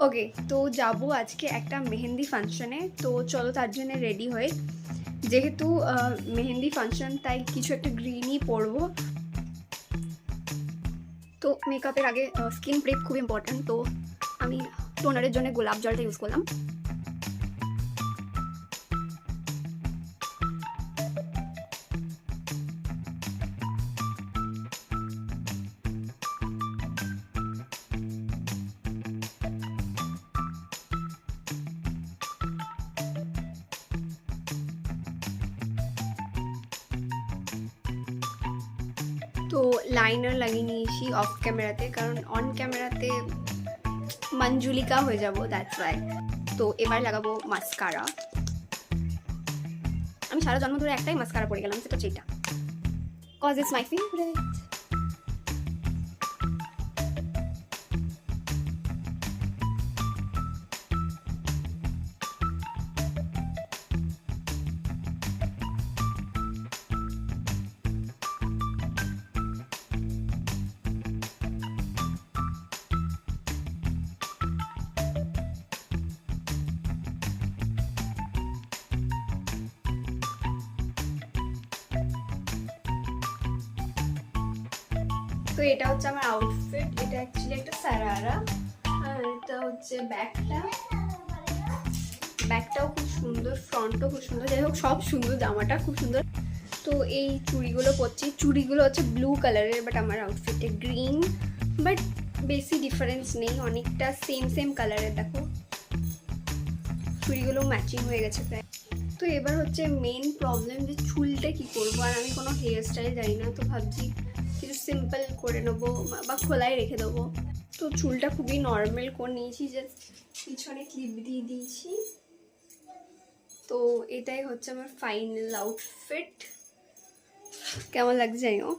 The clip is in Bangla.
ওকে, তো যাবো আজকে একটা মেহেন্দি ফাংশনে। তো চলো তার জন্য রেডি হই। যেহেতু মেহেন্দি ফাংশন, তাই কিছু একটা গ্রিনই পরবো। তো মেকআপের আগে স্কিন প্রেপ খুব ইম্পর্ট্যান্ট। তো আমি টোনারের জন্য গোলাপ জলটা ইউজ করলাম। তো লাইনার লাগিয়ে নিয়েছি অফ ক্যামেরাতে, কারণ অন ক্যামেরাতে মঞ্জুলিকা হয়ে যাবো, দ্যাটস ওয়াই। তো এবার লাগাবো মাস্কারা। আমি সারা জন্ম ধরে একটাই মাস্কারা পরে গেলাম, সেটা হচ্ছে এটা, কজ ইটস মাই ফেভারিট। তো এটা হচ্ছে আমার আউটফিট। এটা অ্যাকচুয়ালি একটা সারারা, আর এটা হচ্ছে ব্যাকটাও খুব সুন্দর, ফ্রন্টও খুব সুন্দর। যাই হোক, সব সুন্দর, জামাটা খুব সুন্দর। তো এই চুড়িগুলো পরছি। চুড়িগুলো হচ্ছে ব্লু কালারের, বাট আমার আউটফিটে গ্রিন। বাট বেশি ডিফারেন্স নেই, অনেকটা সেম কালারের। দেখো চুড়িগুলো ম্যাচিং হয়ে গেছে প্রায়। তো এবার হচ্ছে মেন প্রবলেম, যে চুলটা কি করবো। আর আমি কোনো হেয়ার স্টাইল জানি না, তো ভাবছি কিছু সিম্পল করে নেবো বা খোলাই রেখে দেবো। তো চুলটা খুবই নর্মাল করে নিয়েছি, জাস্ট পিছনে ক্লিপ দিয়ে দিয়েছি। তো এটাই হচ্ছে আমার ফাইনাল আউটফিট। কেমন লাগছে জানিও।